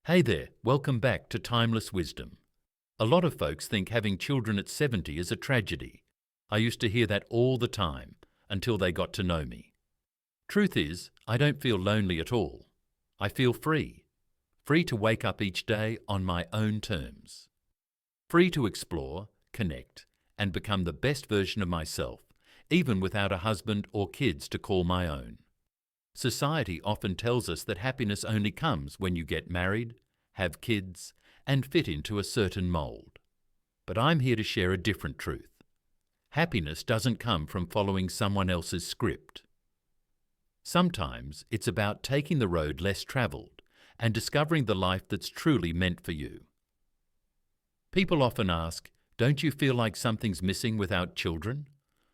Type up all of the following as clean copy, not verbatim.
Hey there, welcome back to Timeless Wisdom. A lot of folks think having children at 70 is a tragedy. I used to hear that all the time, until they got to know me. Truth is, I don't feel lonely at all. I feel free. Free to wake up each day on my own terms. Free to explore, connect, and become the best version of myself, even without a husband or kids to call my own. Society often tells us that happiness only comes when you get married, have kids, and fit into a certain mold. But I'm here to share a different truth. Happiness doesn't come from following someone else's script. Sometimes it's about taking the road less traveled and discovering the life that's truly meant for you. People often ask, don't you feel like something's missing without children?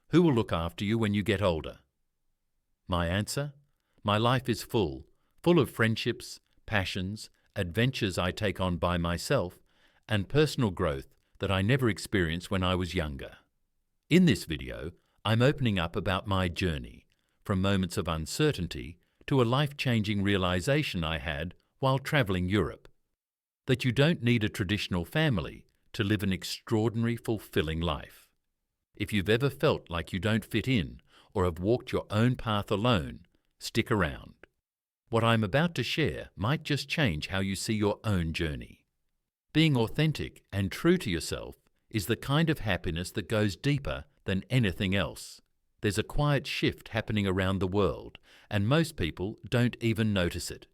Who will look after you when you get older? My answer? My life is full of friendships, passions, adventures I take on by myself, and personal growth that I never experienced when I was younger. In this video, I'm opening up about my journey, from moments of uncertainty to a life-changing realization I had while traveling Europe, that you don't need a traditional family to live an extraordinary, fulfilling life. If you've ever felt like you don't fit in or have walked your own path alone, stick around. What I'm about to share might just change how you see your own journey. Being authentic and true to yourself is the kind of happiness that goes deeper than anything else. There's a quiet shift happening around the world, and most people don't even notice it.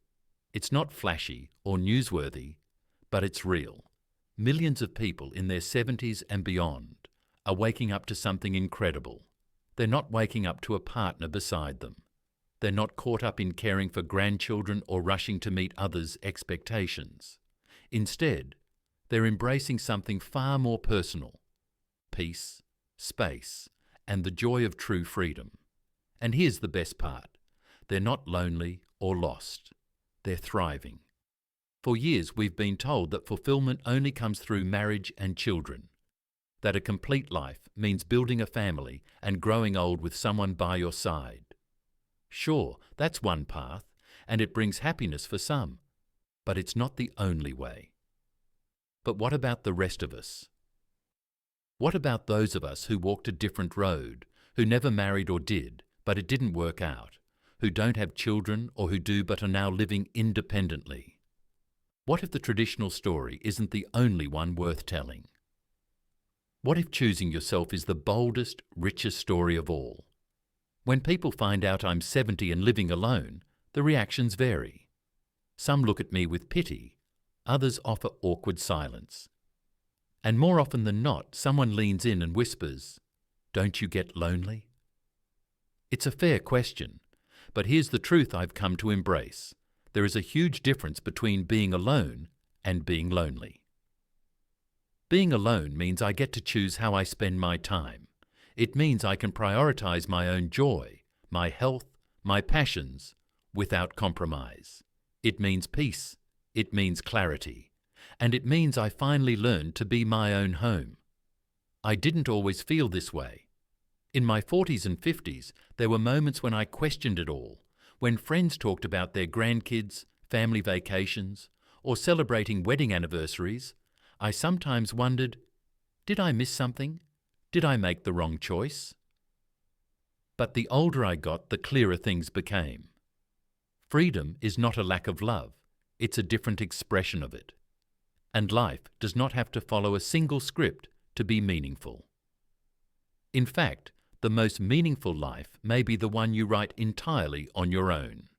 It's not flashy or newsworthy, but it's real. Millions of people in their 70s and beyond are waking up to something incredible. They're not waking up to a partner beside them. They're not caught up in caring for grandchildren or rushing to meet others' expectations. Instead, they're embracing something far more personal: peace, space, and the joy of true freedom. And here's the best part: they're not lonely or lost. They're thriving. For years, we've been told that fulfillment only comes through marriage and children, that a complete life means building a family and growing old with someone by your side. Sure, that's one path, and it brings happiness for some, but it's not the only way. But what about the rest of us? What about those of us who walked a different road, who never married or did, but it didn't work out, who don't have children or who do but are now living independently? What if the traditional story isn't the only one worth telling? What if choosing yourself is the boldest, richest story of all? When people find out I'm 70 and living alone, the reactions vary. Some look at me with pity, others offer awkward silence. And more often than not, someone leans in and whispers, "Don't you get lonely?" It's a fair question, but here's the truth I've come to embrace. There is a huge difference between being alone and being lonely. Being alone means I get to choose how I spend my time. It means I can prioritize my own joy, my health, my passions, without compromise. It means peace. It means clarity. And it means I finally learned to be my own home. I didn't always feel this way. In my 40s and 50s, there were moments when I questioned it all, when friends talked about their grandkids, family vacations, or celebrating wedding anniversaries. I sometimes wondered, did I miss something? Did I make the wrong choice? But the older I got, the clearer things became. Freedom is not a lack of love, it's a different expression of it. And life does not have to follow a single script to be meaningful. In fact, the most meaningful life may be the one you write entirely on your own.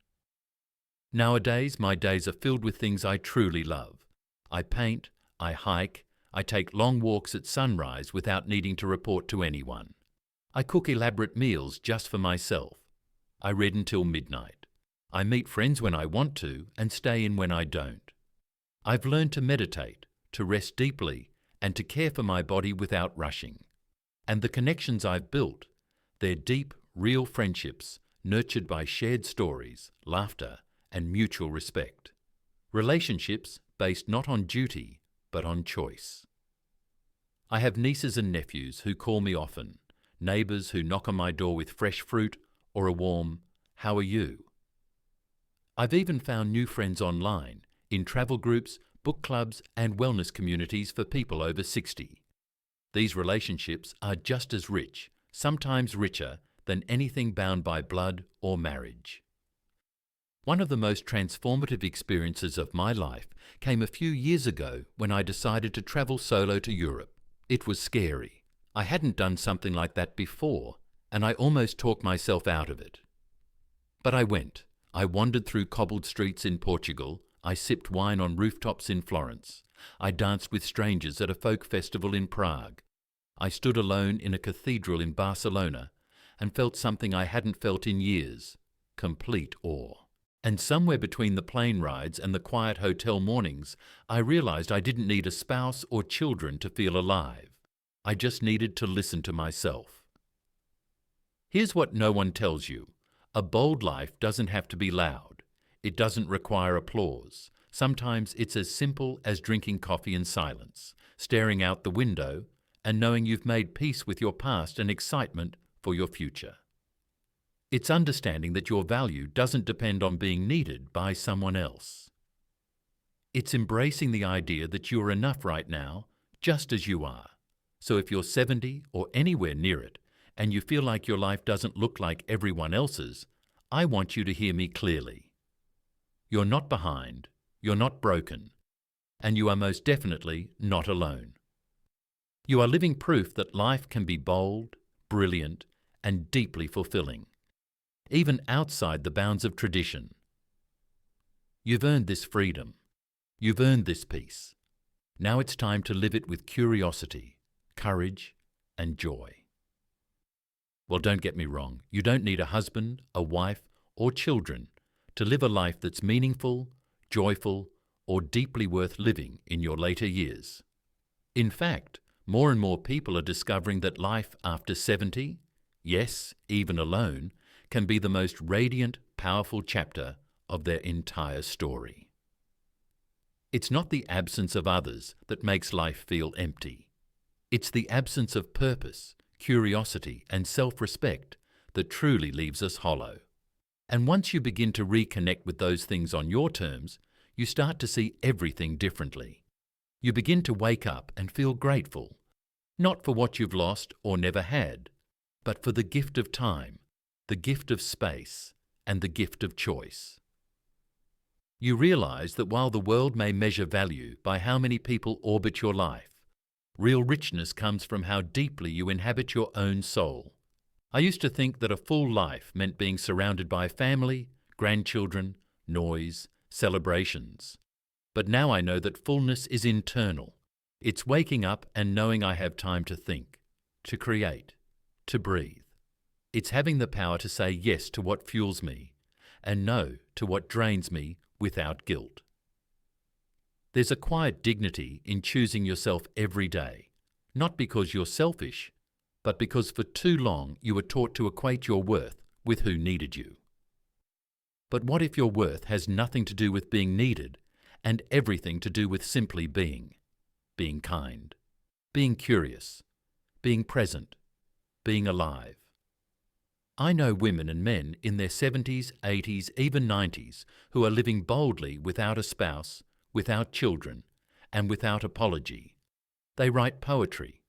Nowadays, my days are filled with things I truly love. I paint, I hike, I take long walks at sunrise without needing to report to anyone. I cook elaborate meals just for myself. I read until midnight. I meet friends when I want to and stay in when I don't. I've learned to meditate, to rest deeply, and to care for my body without rushing. And the connections I've built, they're deep, real friendships nurtured by shared stories, laughter, and mutual respect. Relationships based not on duty, but on choice. I have nieces and nephews who call me often, neighbours who knock on my door with fresh fruit or a warm, "How are you?" I've even found new friends online, in travel groups, book clubs, and wellness communities for people over 60. These relationships are just as rich, sometimes richer, than anything bound by blood or marriage. One of the most transformative experiences of my life came a few years ago when I decided to travel solo to Europe. It was scary. I hadn't done something like that before, and I almost talked myself out of it. But I went. I wandered through cobbled streets in Portugal. I sipped wine on rooftops in Florence. I danced with strangers at a folk festival in Prague. I stood alone in a cathedral in Barcelona and felt something I hadn't felt in years: complete awe. And somewhere between the plane rides and the quiet hotel mornings, I realized I didn't need a spouse or children to feel alive. I just needed to listen to myself. Here's what no one tells you. A bold life doesn't have to be loud. It doesn't require applause. Sometimes it's as simple as drinking coffee in silence, staring out the window, and knowing you've made peace with your past and excitement for your future. It's understanding that your value doesn't depend on being needed by someone else. It's embracing the idea that you're enough right now, just as you are. So if you're 70 or anywhere near it, and you feel like your life doesn't look like everyone else's, I want you to hear me clearly. You're not behind, you're not broken, and you are most definitely not alone. You are living proof that life can be bold, brilliant, and deeply fulfilling, even outside the bounds of tradition. You've earned this freedom. You've earned this peace. Now it's time to live it with curiosity, courage, and joy. Well, don't get me wrong. You don't need a husband, a wife, or children to live a life that's meaningful, joyful, or deeply worth living in your later years. In fact, more and more people are discovering that life after 70, yes, even alone, can be the most radiant, powerful chapter of their entire story. It's not the absence of others that makes life feel empty. It's the absence of purpose, curiosity, and self-respect that truly leaves us hollow. And once you begin to reconnect with those things on your terms, you start to see everything differently. You begin to wake up and feel grateful, not for what you've lost or never had, but for the gift of time, the gift of space, and the gift of choice. You realize that while the world may measure value by how many people orbit your life, real richness comes from how deeply you inhabit your own soul. I used to think that a full life meant being surrounded by family, grandchildren, noise, celebrations. But now I know that fullness is internal. It's waking up and knowing I have time to think, to create, to breathe. It's having the power to say yes to what fuels me and no to what drains me without guilt. There's a quiet dignity in choosing yourself every day, not because you're selfish, but because for too long you were taught to equate your worth with who needed you. But what if your worth has nothing to do with being needed and everything to do with simply being kind, being curious, being present, being alive? I know women and men in their 70s, 80s, even 90s who are living boldly without a spouse, without children, and without apology. They write poetry.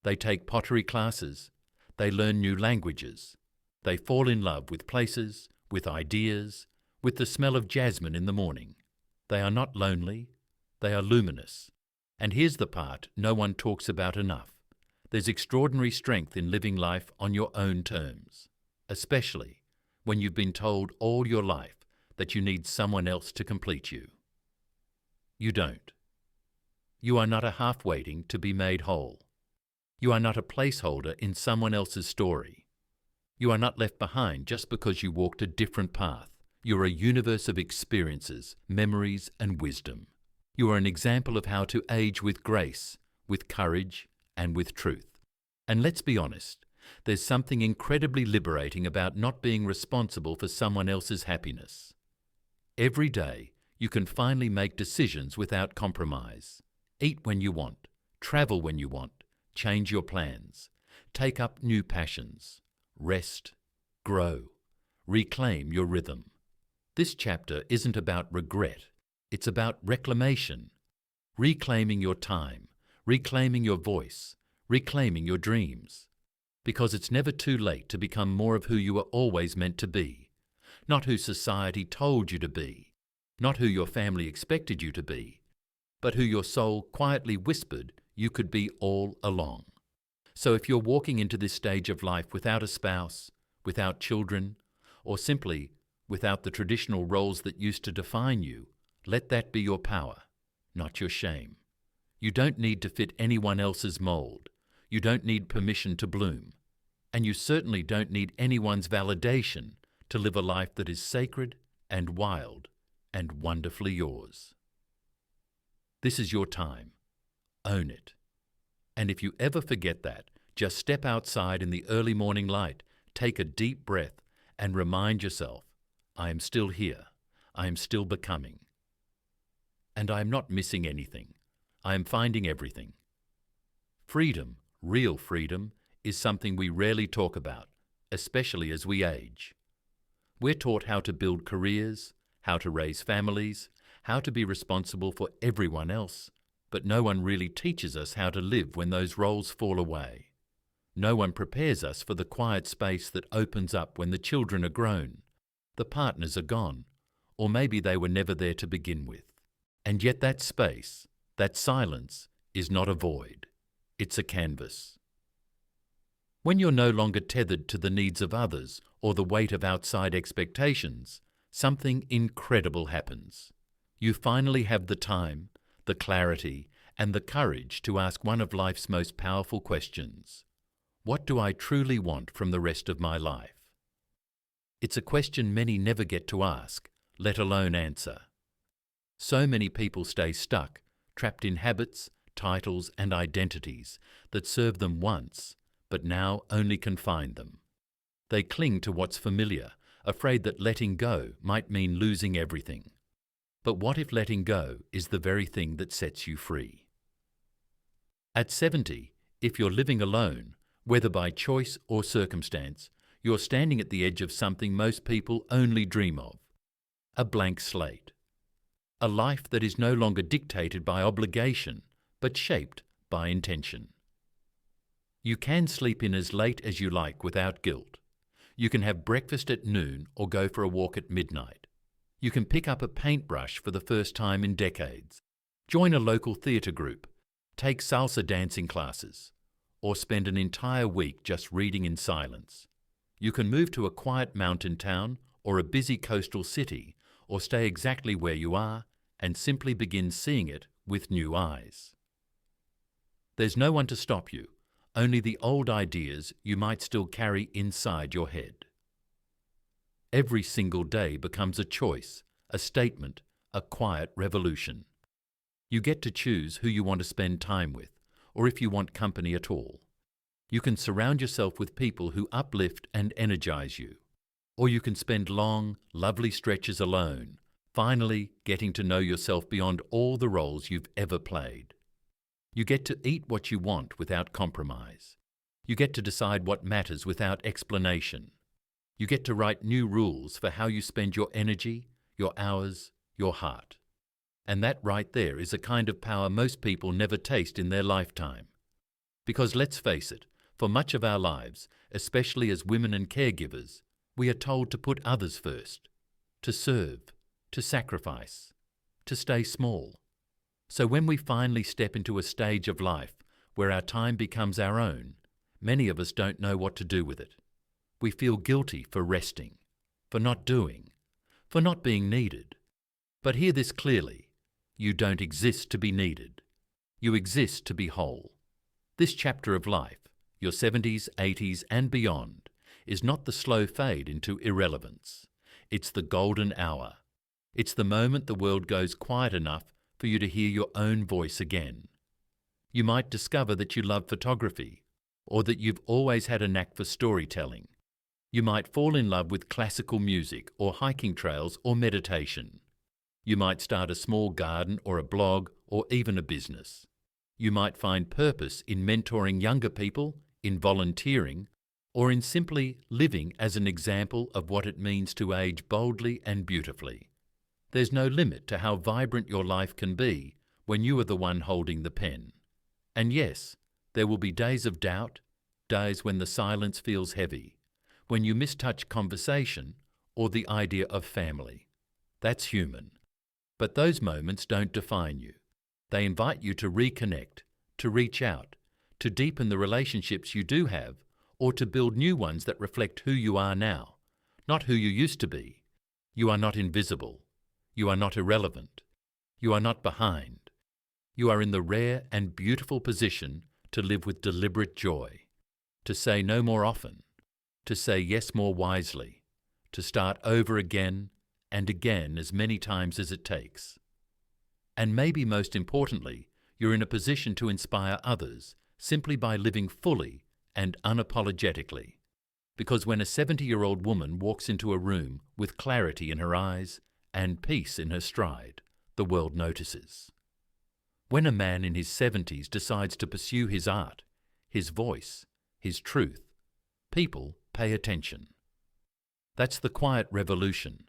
They take pottery classes. They learn new languages. They fall in love with places, with ideas, with the smell of jasmine in the morning. They are not lonely. They are luminous. And here's the part no one talks about enough. There's extraordinary strength in living life on your own terms, especially when you've been told all your life that you need someone else to complete you. You don't. You are not a half waiting to be made whole. You are not a placeholder in someone else's story. You are not left behind just because you walked a different path. You are a universe of experiences, memories, and wisdom. You are an example of how to age with grace, with courage, and with truth. And let's be honest, there's something incredibly liberating about not being responsible for someone else's happiness. Every day, you can finally make decisions without compromise. Eat when you want, travel when you want, change your plans, take up new passions, rest, grow, reclaim your rhythm. This chapter isn't about regret, It's about reclamation, reclaiming your time, reclaiming your voice, reclaiming your dreams. Because it's never too late to become more of who you were always meant to be, not who society told you to be, not who your family expected you to be, but who your soul quietly whispered you could be all along. So if you're walking into this stage of life without a spouse, without children, or simply without the traditional roles that used to define you, let that be your power, not your shame. You don't need to fit anyone else's mold. You don't need permission to bloom. And you certainly don't need anyone's validation to live a life that is sacred and wild and wonderfully yours. This is your time. Own it. And if you ever forget that, just step outside in the early morning light, take a deep breath, and remind yourself, I am still here. I am still becoming. And I am not missing anything. I am finding everything. Freedom, real freedom, is something we rarely talk about, especially as we age. We're taught how to build careers, how to raise families, how to be responsible for everyone else, but no one really teaches us how to live when those roles fall away. No one prepares us for the quiet space that opens up when the children are grown, the partners are gone, or maybe they were never there to begin with. And yet that space, that silence, is not a void. It's a canvas. When you're no longer tethered to the needs of others or the weight of outside expectations, something incredible happens. You finally have the time, the clarity, and the courage to ask one of life's most powerful questions. What do I truly want from the rest of my life? It's a question many never get to ask, let alone answer. So many people stay stuck, trapped in habits, titles, and identities that serve them once, but now only confine them. They cling to what's familiar, afraid that letting go might mean losing everything. But what if letting go is the very thing that sets you free? At 70, if you're living alone, whether by choice or circumstance, you're standing at the edge of something most people only dream of: a blank slate. A life that is no longer dictated by obligation, but shaped by intention. You can sleep in as late as you like without guilt. You can have breakfast at noon or go for a walk at midnight. You can pick up a paintbrush for the first time in decades, join a local theatre group, take salsa dancing classes, or spend an entire week just reading in silence. You can move to a quiet mountain town or a busy coastal city, or stay exactly where you are and simply begin seeing it with new eyes. There's no one to stop you, only the old ideas you might still carry inside your head. Every single day becomes a choice, a statement, a quiet revolution. You get to choose who you want to spend time with, or if you want company at all. You can surround yourself with people who uplift and energize you, or you can spend long, lovely stretches alone, finally getting to know yourself beyond all the roles you've ever played. You get to eat what you want without compromise. You get to decide what matters without explanation. You get to write new rules for how you spend your energy, your hours, your heart. And that right there is a kind of power most people never taste in their lifetime. Because let's face it, for much of our lives, especially as women and caregivers, we are told to put others first, to serve, to sacrifice, to stay small. So when we finally step into a stage of life where our time becomes our own, many of us don't know what to do with it. We feel guilty for resting, for not doing, for not being needed. But hear this clearly: you don't exist to be needed. You exist to be whole. This chapter of life, your 70s, 80s, and beyond, is not the slow fade into irrelevance. It's the golden hour. It's the moment the world goes quiet enough for you to hear your own voice again. You might discover that you love photography, or that you've always had a knack for storytelling. You might fall in love with classical music, or hiking trails, or meditation. You might start a small garden, or a blog, or even a business. You might find purpose in mentoring younger people, in volunteering, or in simply living as an example of what it means to age boldly and beautifully. There's no limit to how vibrant your life can be when you are the one holding the pen. And yes, there will be days of doubt, days when the silence feels heavy, when you mistouch conversation or the idea of family. That's human. But those moments don't define you. They invite you to reconnect, to reach out, to deepen the relationships you do have, or to build new ones that reflect who you are now, not who you used to be. You are not invisible. You are not irrelevant. You are not behind. You are in the rare and beautiful position to live with deliberate joy, to say no more often, to say yes more wisely, to start over again and again as many times as it takes. And maybe most importantly, you're in a position to inspire others simply by living fully and unapologetically. Because when a 70-year-old woman walks into a room with clarity in her eyes and peace in her stride, the world notices. When a man in his 70s decides to pursue his art, his voice, his truth, people pay attention. That's the quiet revolution.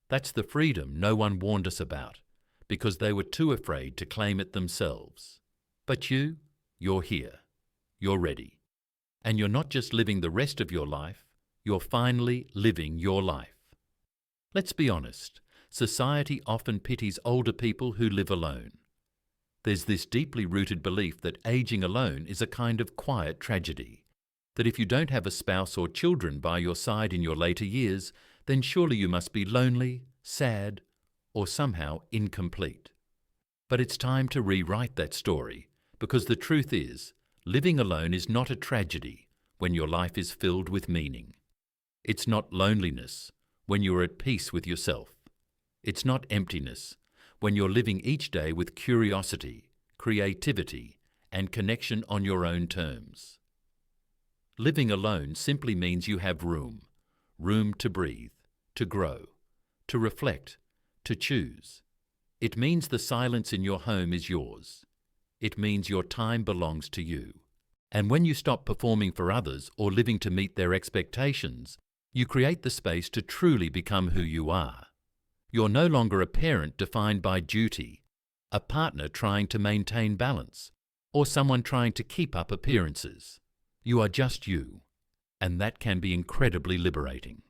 That's the freedom no one warned us about, because they were too afraid to claim it themselves. But you're here. You're ready. And you're not just living the rest of your life, you're finally living your life. Let's be honest, society often pities older people who live alone. There's this deeply rooted belief that aging alone is a kind of quiet tragedy, that if you don't have a spouse or children by your side in your later years, then surely you must be lonely, sad, or somehow incomplete. But it's time to rewrite that story, because the truth is, living alone is not a tragedy when your life is filled with meaning. It's not loneliness when you're at peace with yourself. It's not emptiness when you're living each day with curiosity, creativity, and connection on your own terms. Living alone simply means you have room to breathe, to grow, to reflect, to choose. It means the silence in your home is yours. It means your time belongs to you. And when you stop performing for others or living to meet their expectations, you create the space to truly become who you are. You're no longer a parent defined by duty, a partner trying to maintain balance, or someone trying to keep up appearances. You are just you, and that can be incredibly liberating.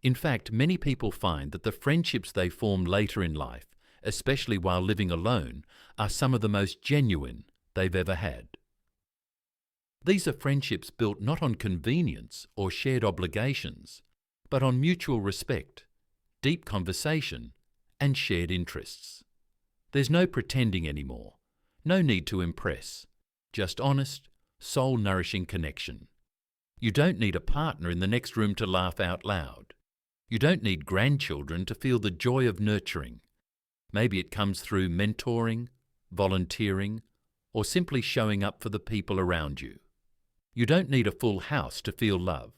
In fact, many people find that the friendships they form later in life, especially while living alone, are some of the most genuine they've ever had. These are friendships built not on convenience or shared obligations, but on mutual respect, deep conversation, and shared interests. There's no pretending anymore, no need to impress, just honest, soul-nourishing connection. You don't need a partner in the next room to laugh out loud. You don't need grandchildren to feel the joy of nurturing. Maybe it comes through mentoring, volunteering, or simply showing up for the people around you. You don't need a full house to feel love.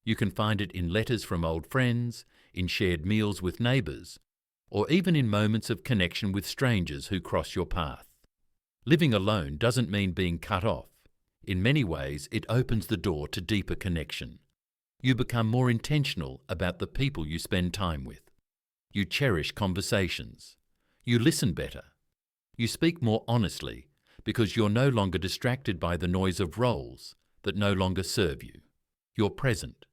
You can find it in letters from old friends, in shared meals with neighbours, or even in moments of connection with strangers who cross your path. Living alone doesn't mean being cut off. In many ways, it opens the door to deeper connection. You become more intentional about the people you spend time with. You cherish conversations. You listen better. You speak more honestly because you're no longer distracted by the noise of roles that no longer serve you. You're present.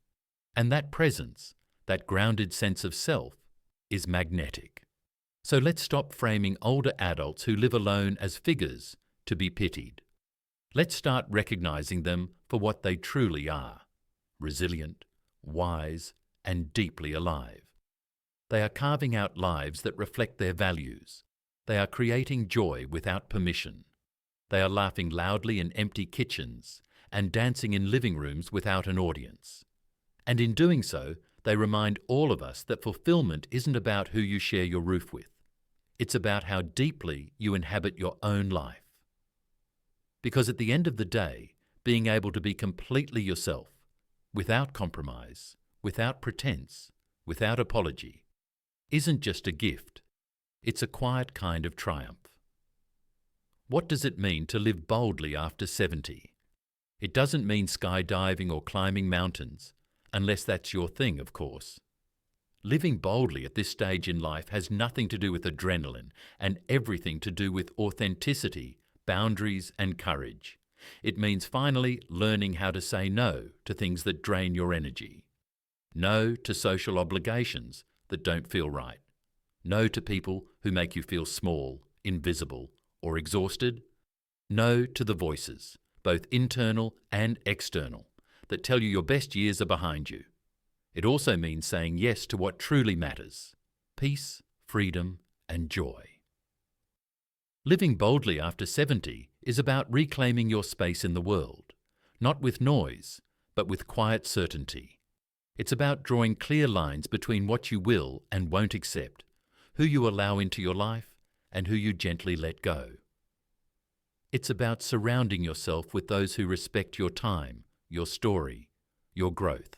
And that presence, that grounded sense of self, is magnetic. So let's stop framing older adults who live alone as figures to be pitied. Let's start recognizing them for what they truly are: resilient, wise, and deeply alive. They are carving out lives that reflect their values. They are creating joy without permission. They are laughing loudly in empty kitchens and dancing in living rooms without an audience. And in doing so, they remind all of us that fulfillment isn't about who you share your roof with. It's about how deeply you inhabit your own life. Because at the end of the day, being able to be completely yourself, without compromise, without pretense, without apology, isn't just a gift, it's a quiet kind of triumph. What does it mean to live boldly after 70? It doesn't mean skydiving or climbing mountains, unless that's your thing, of course. Living boldly at this stage in life has nothing to do with adrenaline and everything to do with authenticity, boundaries, and courage. It means finally learning how to say no to things that drain your energy. No to social obligations that don't feel right. No to people who make you feel small, invisible, or exhausted. No to the voices, both internal and external, that tell you your best years are behind you. It also means saying yes to what truly matters: peace, freedom, and joy. Living boldly after 70 is about reclaiming your space in the world, not with noise, but with quiet certainty. It's about drawing clear lines between what you will and won't accept, who you allow into your life, and who you gently let go. It's about surrounding yourself with those who respect your time, your story, your growth.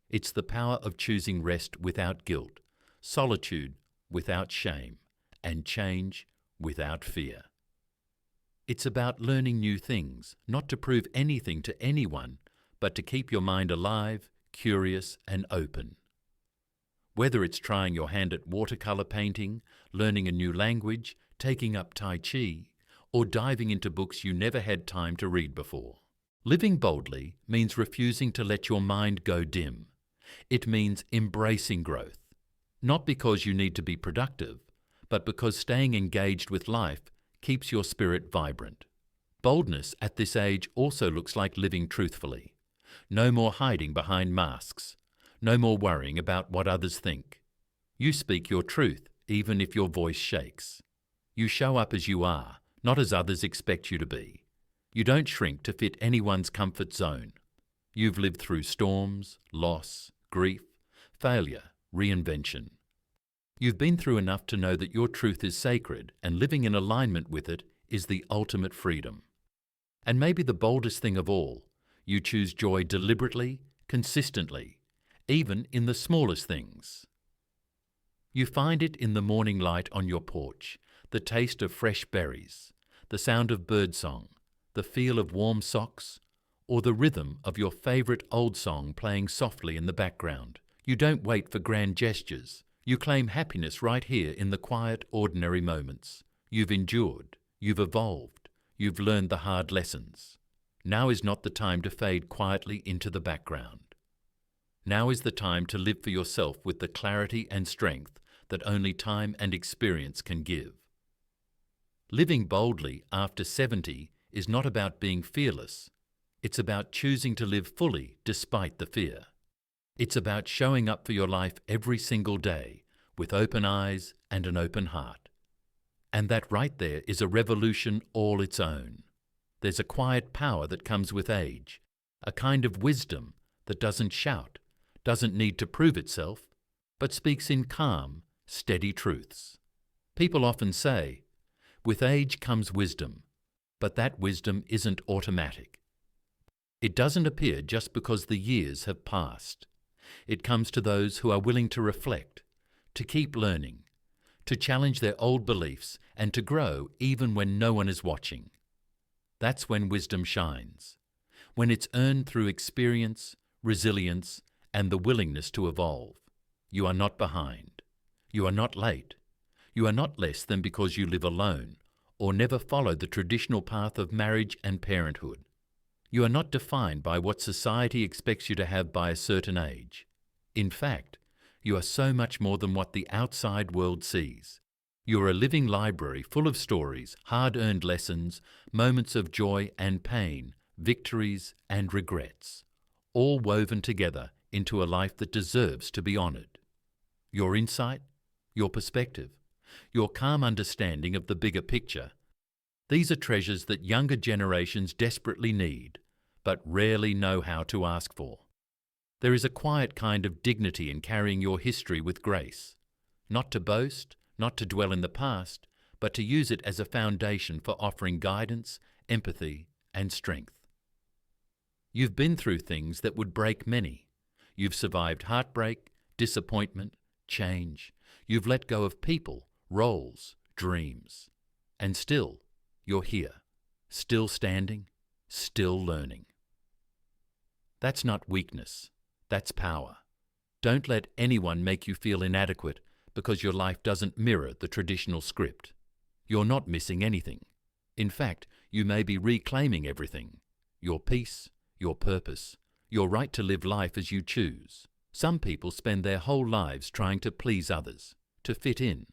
It's the power of choosing rest without guilt, solitude without shame, and change without fear. It's about learning new things, not to prove anything to anyone, but to keep your mind alive, curious, and open. Whether it's trying your hand at watercolor painting, learning a new language, taking up Tai Chi, or diving into books you never had time to read before. Living boldly means refusing to let your mind go dim. It means embracing growth, not because you need to be productive, but because staying engaged with life keeps your spirit vibrant. Boldness at this age also looks like living truthfully. No more hiding behind masks. No more worrying about what others think. You speak your truth, even if your voice shakes. You show up as you are, not as others expect you to be. You don't shrink to fit anyone's comfort zone. You've lived through storms, loss, grief, failure, reinvention. You've been through enough to know that your truth is sacred, and living in alignment with it is the ultimate freedom. And maybe the boldest thing of all, you choose joy deliberately, consistently, even in the smallest things. You find it in the morning light on your porch, the taste of fresh berries, the sound of birdsong, the feel of warm socks, or the rhythm of your favourite old song playing softly in the background. You don't wait for grand gestures. You claim happiness right here in the quiet, ordinary moments. You've endured, you've evolved, you've learned the hard lessons. Now is not the time to fade quietly into the background. Now is the time to live for yourself with the clarity and strength that only time and experience can give. Living boldly after 70 is not about being fearless. It's about choosing to live fully despite the fear. It's about showing up for your life every single day with open eyes and an open heart. And that right there is a revolution all its own. There's a quiet power that comes with age, a kind of wisdom that doesn't shout, doesn't need to prove itself, but speaks in calm, steady truths. People often say, with age comes wisdom, but that wisdom isn't automatic. It doesn't appear just because the years have passed. It comes to those who are willing to reflect, to keep learning, to challenge their old beliefs, and to grow even when no one is watching. That's when wisdom shines, when it's earned through experience, resilience, and the willingness to evolve. You are not behind. You are not late. You are not less than because you live alone or never followed the traditional path of marriage and parenthood. You are not defined by what society expects you to have by a certain age. In fact, you are so much more than what the outside world sees. You are a living library full of stories, hard-earned lessons, moments of joy and pain, victories and regrets, all woven together into a life that deserves to be honoured. Your insight, your perspective, your calm understanding of the bigger picture, these are treasures that younger generations desperately need, but rarely know how to ask for. There is a quiet kind of dignity in carrying your history with grace, not to boast, not to dwell in the past, but to use it as a foundation for offering guidance, empathy, and strength. You've been through things that would break many. You've survived heartbreak, disappointment, change. You've let go of people, roles, dreams. And still, you're here, still standing, still learning. That's not weakness, that's power. Don't let anyone make you feel inadequate because your life doesn't mirror the traditional script. You're not missing anything. In fact, you may be reclaiming everything: your peace, your purpose, your right to live life as you choose. Some people spend their whole lives trying to please others, to fit in,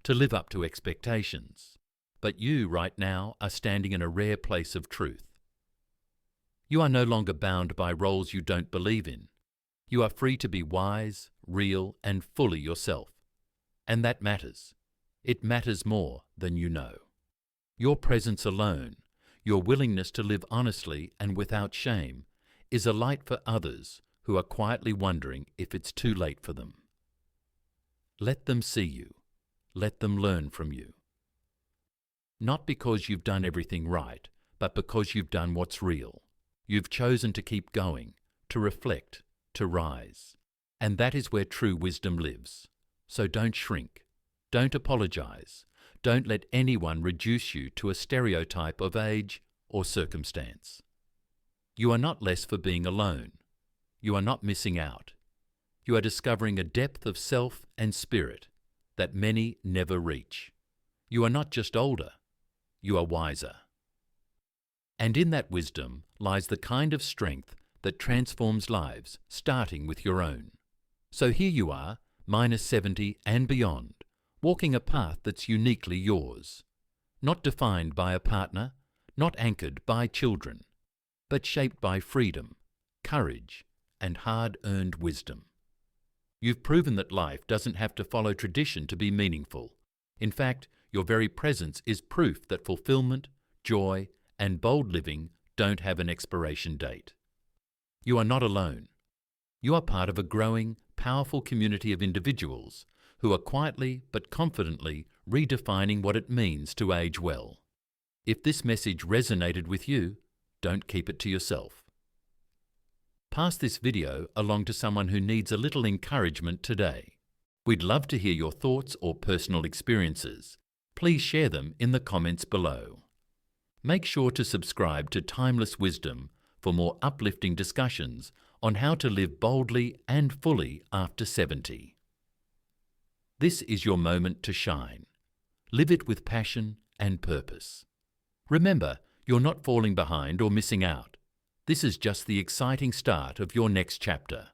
to live up to expectations. But you, right now, are standing in a rare place of truth. You are no longer bound by roles you don't believe in. You are free to be wise, real, and fully yourself. And that matters. It matters more than you know. Your presence alone, your willingness to live honestly and without shame, is a light for others who are quietly wondering if it's too late for them. Let them see you. Let them learn from you. Not because you've done everything right, but because you've done what's real. You've chosen to keep going, to reflect, to rise. And that is where true wisdom lives. So don't shrink. Don't apologize. Don't let anyone reduce you to a stereotype of age or circumstance. You are not less for being alone. You are not missing out. You are discovering a depth of self and spirit that many never reach. You are not just older, you are wiser. And in that wisdom lies the kind of strength that transforms lives, starting with your own. So here you are, minus 70 and beyond, walking a path that's uniquely yours, not defined by a partner, not anchored by children, but shaped by freedom, courage, and hard-earned wisdom. You've proven that life doesn't have to follow tradition to be meaningful. In fact, your very presence is proof that fulfillment, joy, and bold living don't have an expiration date. You are not alone. You are part of a growing, powerful community of individuals who are quietly but confidently redefining what it means to age well. If this message resonated with you, don't keep it to yourself. Pass this video along to someone who needs a little encouragement today. We'd love to hear your thoughts or personal experiences. Please share them in the comments below. Make sure to subscribe to Timeless Wisdom for more uplifting discussions on how to live boldly and fully after 70. This is your moment to shine. Live it with passion and purpose. Remember, you're not falling behind or missing out. This is just the exciting start of your next chapter.